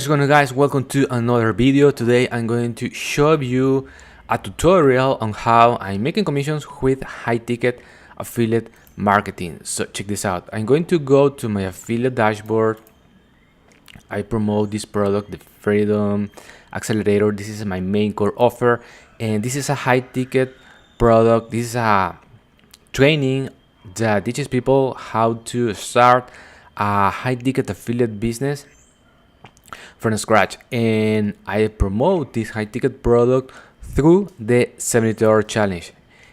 What's going on, guys? Welcome to another video. Today I'm going to show you a tutorial on how I'm making commissions with high ticket affiliate marketing. So check this out. I'm going to go to my affiliate dashboard. I promote this product, the Freedom Accelerator. This is my main core offer, and this is a high ticket product. This is a training that teaches people how to start a high ticket affiliate business from scratch, and I promote this high ticket product through the 70 challenge.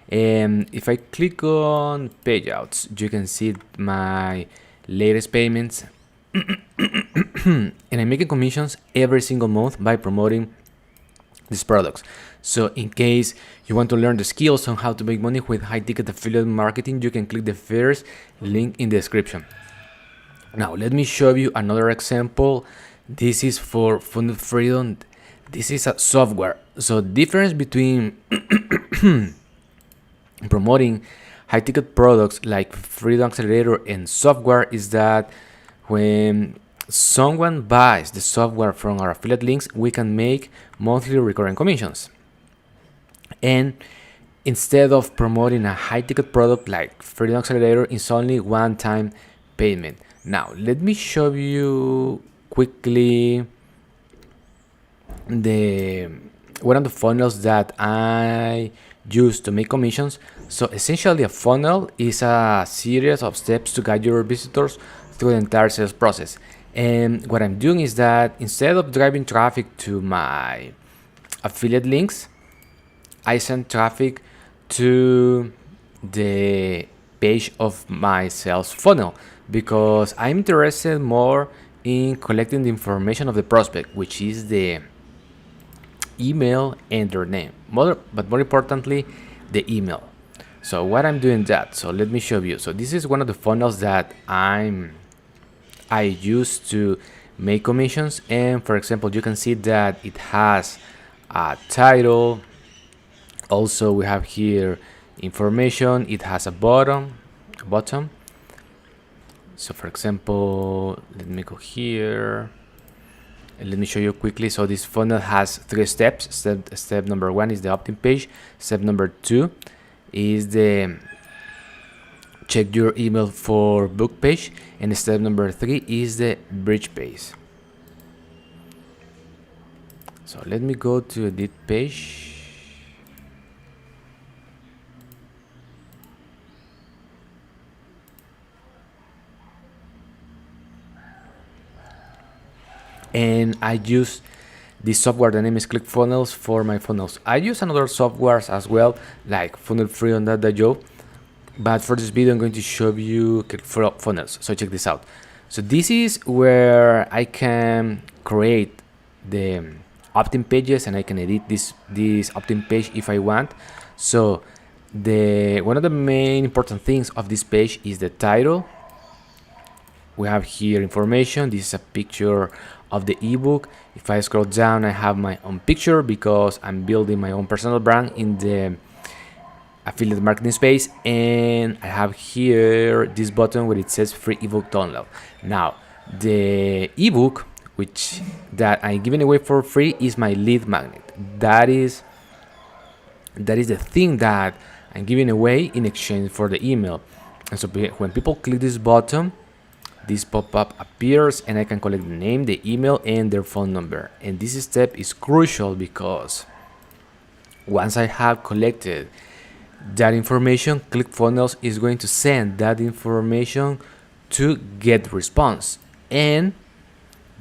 And if I click on payouts, you can see my latest payments. And I'm making commissions every single month by promoting these products. So in case you want to learn the skills on how to make money with high ticket affiliate marketing, you can click the first link in the description. Now let me show you another example. This is for Funded Freedom. This is a software. So difference between promoting high ticket products like Freedom Accelerator and software is that when someone buys the software from our affiliate links, we can make monthly recurring commissions. And instead of promoting a high ticket product like Freedom Accelerator, it's only one-time payment. Now let me show you quickly one of the funnels that I use to make commissions. So essentially a funnel is a series of steps to guide your visitors through the entire sales process. And what I'm doing is that instead of driving traffic to my affiliate links, I send traffic to the page of my sales funnel because I'm interested more in collecting the information of the prospect, which is the email and their name, but more importantly, the email. So what I'm doing that, so let me show you. So this is one of the funnels that I use to make commissions, and for example, you can see that it has a title. Also, we have here information. It has a bottom. So for example, let me go here and let me show you quickly. So this funnel has 3 steps. Step number 1 is the opt-in page. Step number 2 is the check your email for book page, and step number 3 is the bridge page. So let me go to edit page. And I use this software, the name is ClickFunnels, for my funnels. I use another softwares as well, like funnelfreedom.io, but for this video I'm going to show you ClickFunnels. So check this out. So this is where I can create the opt-in pages, and I can edit this opt-in page if I want. So one of the main important things of this page is the title. We have here information. This is a picture of the ebook. If I scroll down, I have my own picture because I'm building my own personal brand in the affiliate marketing space, and I have here this button where it says free ebook download. Now the ebook that I'm giving away for free is my lead magnet. That is the thing that I'm giving away in exchange for the email. And so when people click this button, this pop-up appears, and I can collect the name, the email, and their phone number. And this step is crucial because once I have collected that information, ClickFunnels is going to send that information to GetResponse. And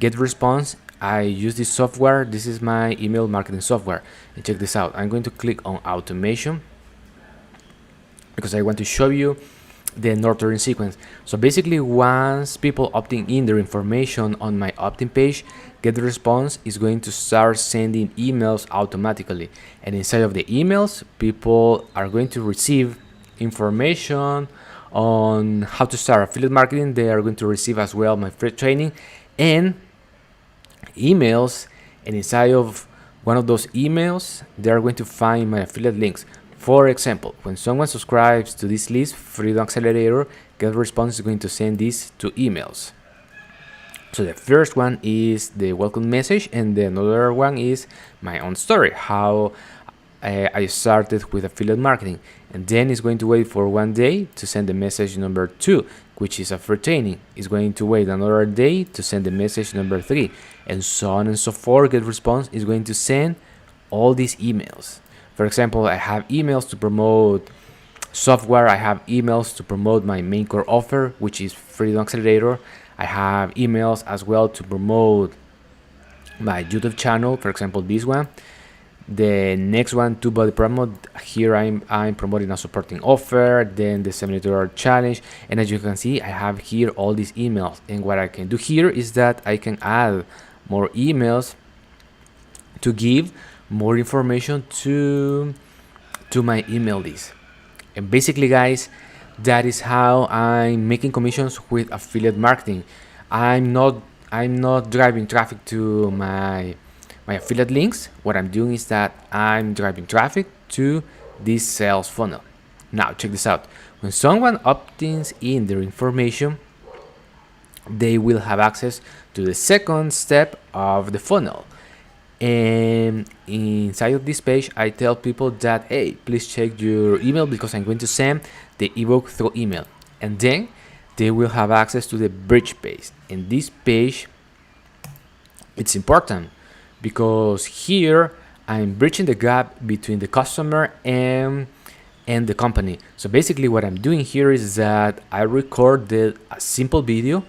GetResponse, I use this software. This is my email marketing software. And check this out. I'm going to click on automation because I want to show you the nurturing sequence. So basically, once people opting in their information on my opt-in page, GetResponse is going to start sending emails automatically, and inside of the emails, people are going to receive information on how to start affiliate marketing. They are going to receive as well my free training and emails, and inside of one of those emails, they are going to find my affiliate links. For example, when someone subscribes to this list, Freedom Accelerator, GetResponse is going to send this to emails. So the first one is the welcome message, and the another one is my own story, how I started with affiliate marketing. And then it's going to wait for 1 day to send the message number 2, which is a free training. It's going to wait another day to send the message number 3, and so on and so forth. Get response is going to send all these emails. For example, I have emails to promote software. I have emails to promote my main core offer, which is Freedom Accelerator. I have emails as well to promote my YouTube channel, for example, this one. The next one, to body promote. Here I'm promoting a supporting offer, then the $70 challenge. And as you can see, I have here all these emails. And what I can do here is that I can add more emails to give more information to my email list. And basically, guys, that is how I'm making commissions with affiliate marketing. I'm not driving traffic to my affiliate links. What I'm doing is that I'm driving traffic to this sales funnel. Now check this out. When someone opts in their information, they will have access to the second step of the funnel. And inside of this page, I tell people that, hey, please check your email because I'm going to send the ebook through email. And then they will have access to the bridge page. And this page, it's important because here I'm bridging the gap between the customer and the company. So basically what I'm doing here is that I recorded a simple video.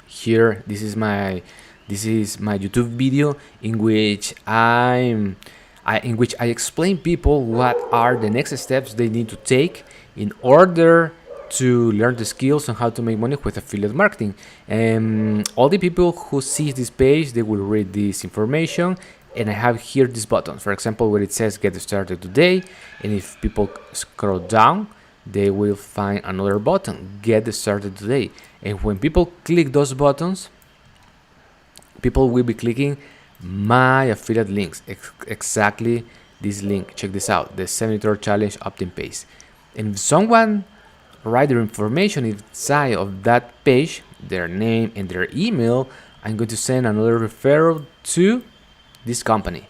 Here, this is my YouTube video in which I explain people what are the next steps they need to take in order to learn the skills on how to make money with affiliate marketing. And all the people who see this page, they will read this information, and I have here this button, for example, where it says get started today. And if people scroll down, they will find another button, get started today. And when people click those buttons, people will be clicking my affiliate links, exactly this link. Check this out, the $70 challenge opt-in page. And if someone write their information inside of that page, their name and their email, I'm going to send another referral to this company.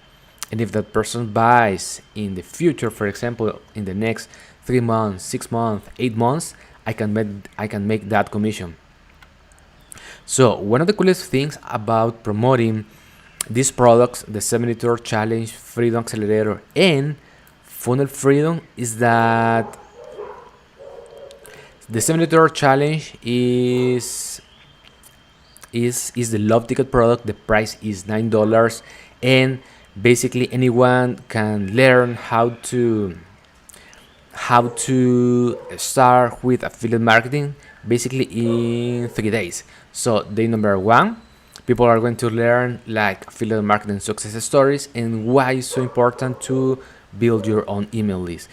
And if that person buys in the future, for example, in the next 3 months, 6 months, 8 months, I can make that commission. So one of the coolest things about promoting these products, the $70 challenge, Freedom Accelerator, and Funnel Freedom, is that the $70 challenge is the love ticket product. The price is $9, and basically anyone can learn how to start with affiliate marketing basically in 3 days. So day number 1, people are going to learn like affiliate marketing success stories and why it's so important to build your own email list.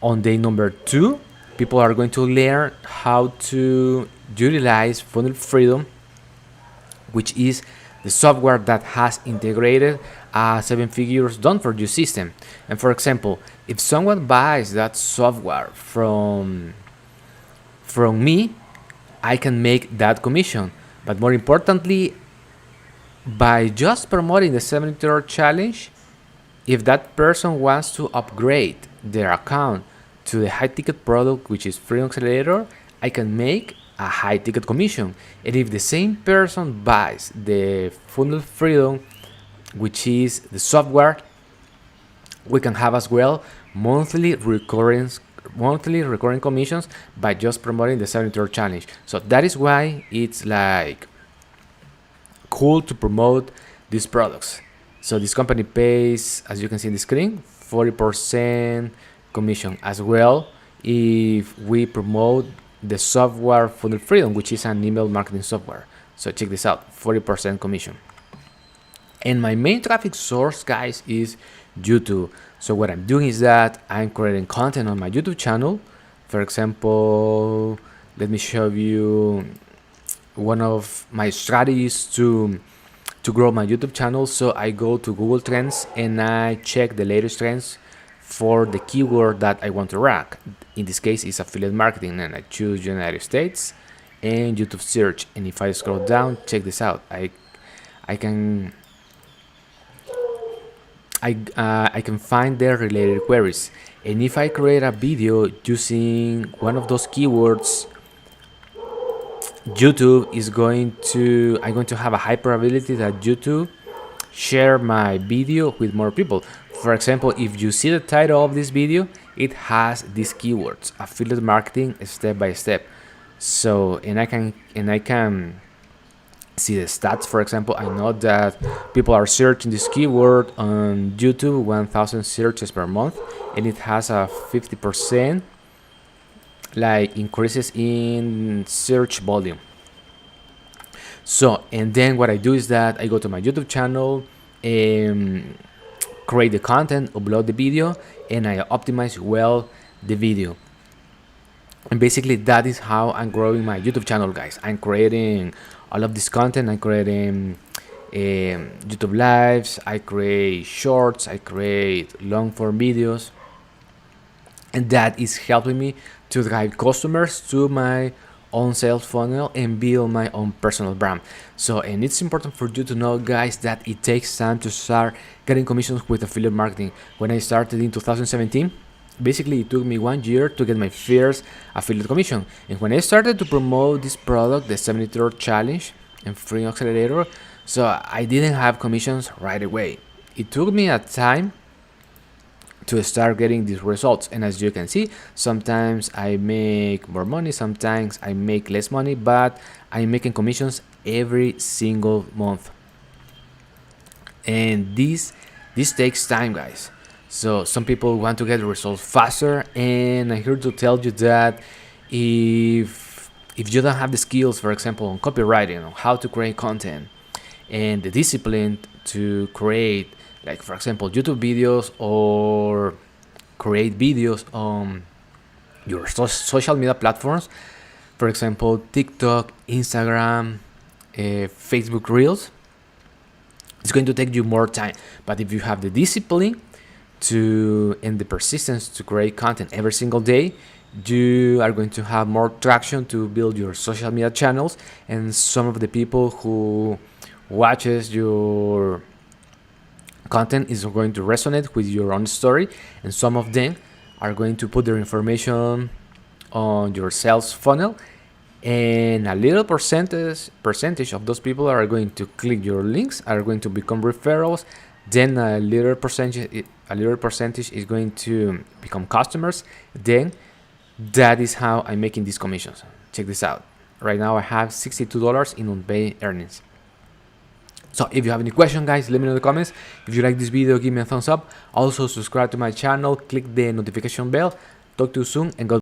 On day number 2, people are going to learn how to utilize Funnel Freedom, which is the software that has integrated a 7-figure done for you system. And for example, if someone buys that software from me, I can make that commission. But more importantly, by just promoting the $70 challenge, if that person wants to upgrade their account to the high ticket product, which is Freedom Accelerator, I can make a high ticket commission. And if the same person buys the Funnel Freedom, which is the software, we can have as well monthly recurring commissions by just promoting the $70 challenge. So that is why it's like cool to promote these products. So this company pays, as you can see in the screen, 40% commission as well if we promote the software Funnel Freedom, which is an email marketing software. So check this out, 40% commission. And my main traffic source, guys, is YouTube. So what I'm doing is that I'm creating content on my YouTube channel. For example, let me show you one of my strategies to grow my YouTube channel. So I go to Google Trends and I check the latest trends for the keyword that I want to rank. In this case, it's affiliate marketing, and I choose United States. and YouTube search. And if I scroll down, check this out. I can I can find their related queries. And if I create a video using one of those keywords, YouTube is going to I'm going to have a high probability that YouTube share my video with more people. For example, if you see the title of this video, it has these keywords: affiliate marketing step by step. So and I can see the stats. For example, I know that people are searching this keyword on YouTube 1,000 searches per month, and it has a 50% like increases in search volume. So and then what I do is that I go to my YouTube channel and create the content, upload the video, and I optimize well the video. And basically that is how I'm growing my YouTube channel, guys. I'm creating all of this content. I'm creating YouTube lives, I create shorts, I create long form videos, and that is helping me to drive customers to my own sales funnel and build my own personal brand. So, and it's important for you to know, guys, that it takes time to start getting commissions with affiliate marketing. When I started in 2017, basically it took me 1 year to get my first affiliate commission. And when I started to promote this product, the 73rd challenge and free accelerator, so I didn't have commissions right away. It took me a time to start getting these results, and as you can see, sometimes I make more money, sometimes I make less money, but I'm making commissions every single month. And this takes time, guys. So some people want to get results faster, and I'm here to tell you that if you don't have the skills, for example, on copywriting, on how to create content, and the discipline to create, like for example, YouTube videos or create videos on your social media platforms, for example, TikTok, Instagram, Facebook Reels, it's going to take you more time. But if you have the discipline to and the persistence to create content every single day, you are going to have more traction to build your social media channels, and some of the people who watches your content is going to resonate with your own story, and some of them are going to put their information on your sales funnel, and a little percentage of those people are going to click your links, are going to become referrals, then a little percentage is going to become customers. Then that is how I'm making these commissions. Check this out. Right now I have $62 in unpaid earnings. So if you have any question, guys, let me know in the comments. If you like this video, give me a thumbs up. Also subscribe to my channel, click the notification bell. Talk to you soon, and God